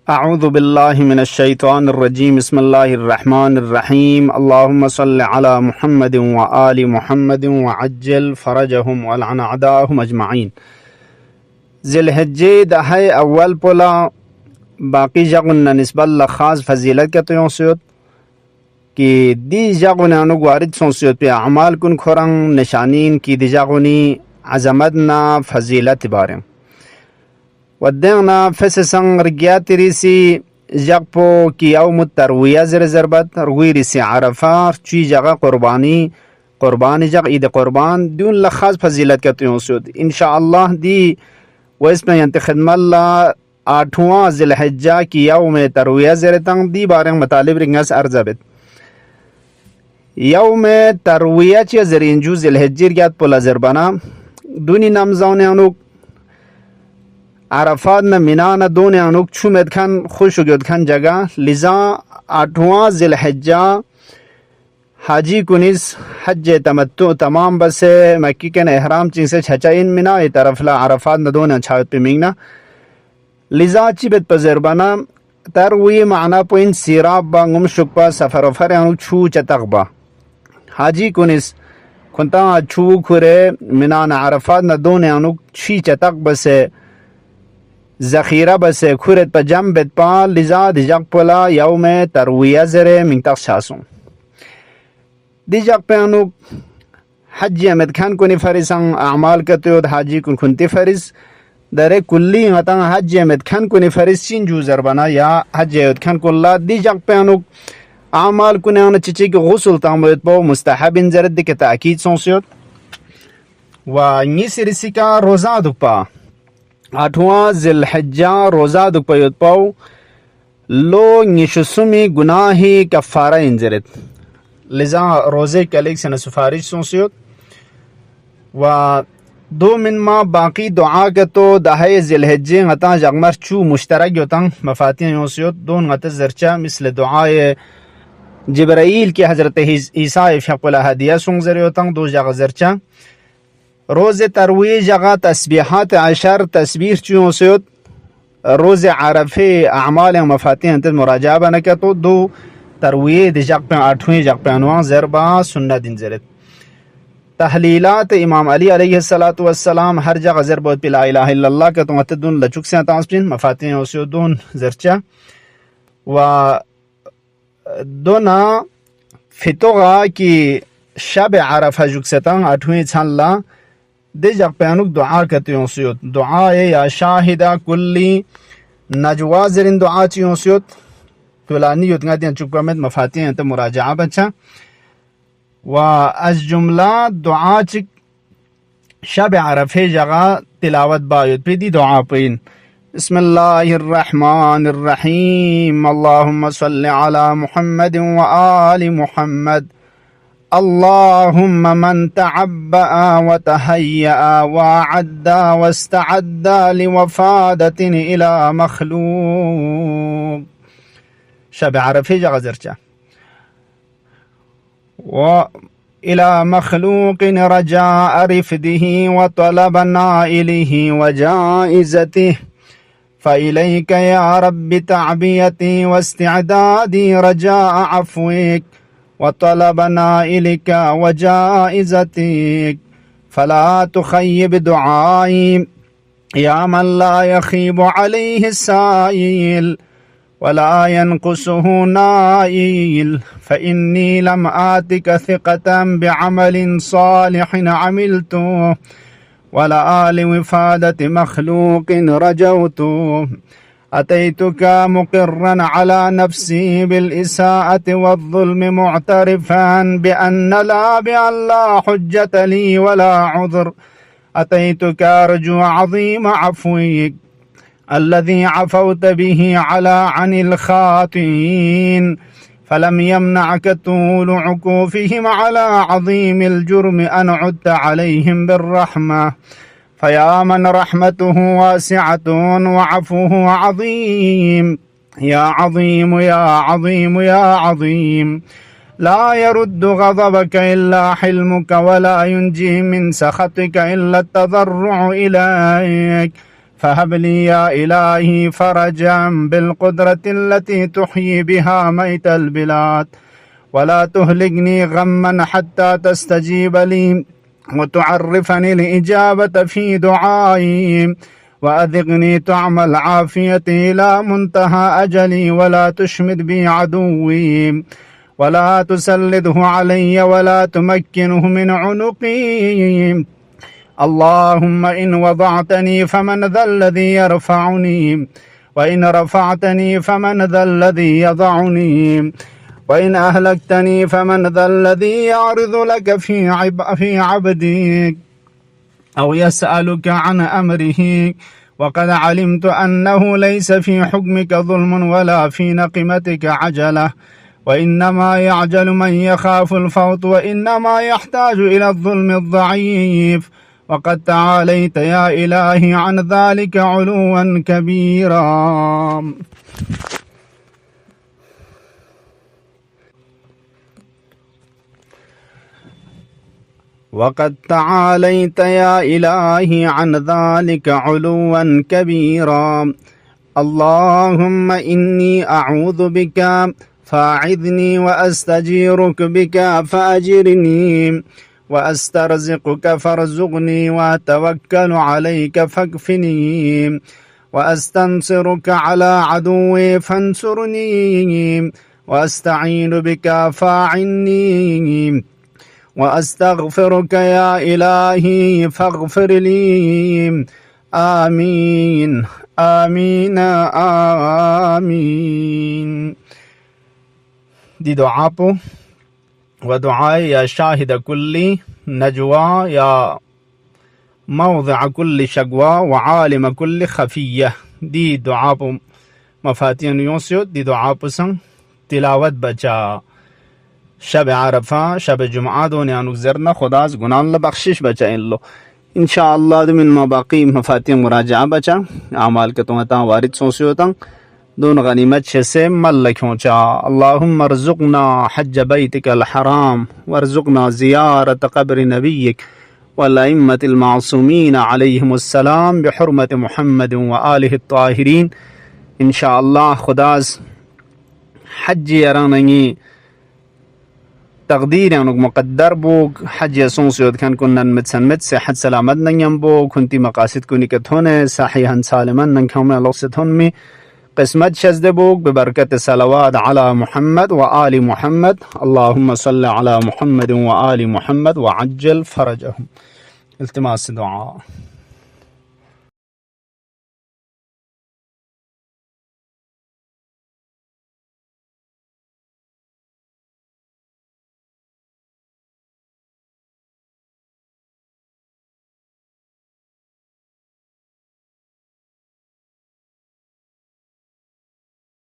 أعوذ بالله من الشيطان الرجيم بسم الله الرحمن الرحيم اللهم صل على محمد وآل محمد وعجل فرجهم ولعن أعداءهم أجمعين. ذی الحجه دهه اول پولا باقی جغن نسبت لخاص فضیلت کے تو سیوت کہ دی جغن انو وارد سون سیوت پہ اعمال کن کھورنگ نشانین کی دی جغنی عظمتنا فضیلت باریں ودینا فسسن رگیات ریسی جغپو کی یوم الترویہ زر ضربت روی ریسی عرفہ چی جگہ قربانی جغ عید قربان دون لخاص فضیلت کے تو سیوت انشاءاللہ دی و اس میں ینت خدمت اللہ 8واں ذی الحجہ کی یوم ترویہ زر تنگ دی بارنگ مطالب رنگس ارزبت یوم ترویہ چی زرین جو ذی الحجہ رگیات پولا زربانا دونی نمزون انوک عرفات نہ مینا نہ دون انوک چھومت کھن خوش گیت کھن جگہ لذا 8واں ذی الحجہ حاجی کنیس حج تمتع تمام بس مکی کے احرام چین سے چھچائن منا ای طرف لا عرفات نہ دون چھاوت پہ مینگنا لذا چی بیت پزربانا تروی معنا پوین سیراب با ngum شکپا سفر و فر انو چھو چتق با حاجی کنیس کنتا چھو کھرے منا نہ عرفات نہ دون انو چھی چتق بس ذخیرہ بس کھرت پا جم بیت پا لذا دی جگ پلا یوم ترویہ زرے منتق شاسوں دی جگ پہ انو حج امد کھان کنی فرسان اعمال کتیود حاجی کن کنتی فرس در کلی غطان حج امد کھان کنی فرس چین جو زربانا یا حج امد کھان کن اللہ دی جگ پہ انو اعمال کنی انو چچی کی غسل تاموید پا مستحب انزرد دی که تاکید سونسیود و نیسی رسی کا روزہ دک پا 8واں ذی الحجہ روزہ دک پا یود پاو لو نیشسومی گناہی کفارہ انزرد لذا روزے کلیک سے سفارش سونسیوت و دو من ما باقی دعا کے تو دہے ذی الحجہ غطا جغمر چو مشترک یوتاں مفاتین یوسیوت دون غطا زرچہ مثل دعائے جبرائیل کی حضرت عیسیٰ فیق الہدیہ سونزر یوتاں دو جغ زرچہ روز ترویہ جگہ تسبیحات 10 تسبیح چون سیوت روز عرفے اعمال مفاتیح انت مراجعہ بنکہ تو دو ترویہ دی جگ پہ 8ویں جگ پہ انوان زربا سنت انزرت تحلیلات امام علی علیہ السلام ہر جگہ زربوت پی لا الہ الا اللہ کہ تو متدون لچک سے تانسپین مفاتیح سیوت دون زرچہ و دونا فتوغا کی شب عرفہ جگ ستان 8ویں چھان لا دی جگ پینک دعا کتیوں سیوت دعائے یا شاہدہ کلی نجوا زرین دعا چیوں سیوت طولانی یوتنگا دین چکا میں مفاتیح انت مراجعہ بچا و از جملہ دعا چک شب عرفے جگہ تلاوت بایت پی دی دعا پین بسم اللہ الرحمن الرحیم اللہم صلی علی محمد و آل محمد اللهم من تعبأ وتهيأ وعد واستعد لوفادة إلى مخلوق شب عرفه جغزرچا وإلى مخلوق رجاء رفده وطلب نائله وجائزته فإليك يا رب تعبيتي واستعدادي رجاء عفوك وطلب نائلك وجائزتك فلا تخيب دعائي يا من لا يخيب عليه السائل ولا ينقصه نائل فإني لم آتك ثقة بعمل صالح عملته ولا لوفادة مخلوق رجوته أتيتك مقرا على نفسي بالإساءة والظلم معترفا بأن لا حجة لي ولا عذر أتيتك أرجو عظيم عفوك الذي عفوت به عن الخاطئين فلم يمنعك طول عكوفهم على عظيم الجرم أن عدت عليهم بالرحمة فيا من رحمته واسعة وعفوه عظيم يا عظيم يا عظيم يا عظيم لا يرد غضبك إلا حلمك ولا ينجي من سخطك إلا التضرع إليك فهب لي يا إلهي فرجا بالقدرة التي تحيي بها ميت البلاد، ولا تهلكني غما حتى تستجيب لي وتعرفني الإجابة في دعائي، وأذقني طعم العافية إلى منتهى أجلي، ولا تشمت بي عدوي ولا تسلطه علي ولا تمكنه من عنقي. اللهم إن وضعتني فمن ذا الذي يرفعني، وإن رفعتني فمن ذا الذي يضعني، وإن أهلكتني فمن ذا الذي يعرض لك في عبدك أو يسألك عن أمره، وقد علمت أنه ليس في حكمك ظلم ولا في نقمتك عجلة، وإنما يعجل من يخاف الفوت، وإنما يحتاج إلى الظلم الضعيف، وقد تعاليت يا إلهي عن ذلك علوا كبيرا. وقد تعاليت يا إلهي عن ذلك علوا كبيرا. اللهم إني أعوذ بك فاعذني، وأستجيرك بك فأجرني، وأسترزقك فارزقني، وأتوكل عليك فاكفني، وأستنصرك على عدوي فانصرني، وأستعين بك فاعني، وأستغفرك يا إلهي فاغفر لي. آمين آمين آمين. دي دعاء ودعاء يا شاهد كل نجوى، يا موضع كل شقوى، وعالم كل خفية. دي دعاء مفاتين يوسيد. دي دعاء سن تلاوت بچا شب عرفه شب جمعه دنیا نگذرنا خدا از گناهان بخشش بچا إلو إن شاء الله. من مباقي مفاتيح مراجعة بچا أعمال كتومتا وارد سوسيوتا دون غنيمت شسم ملكون شاء. اللهم ارزقنا حج بيتك الحرام، وارزقنا زيارة قبر نبيك والأئمة المعصومين عليهم السلام بحرمة محمد وآله الطاهرين إن شاء الله. خداز حج يرانني تقدير يعني مقدر بوك حج يسون سيود كان كنا متسنمت صحة سلامتنا ينبو كنتي مقاصد كوني كتهون صحيحا سالما ننكم لوستهن مي قسمت شزد بوك ببركة صلوات على محمد وآل محمد. اللهم صل على محمد وآل محمد وعجل فرجهم. التماس دعاء.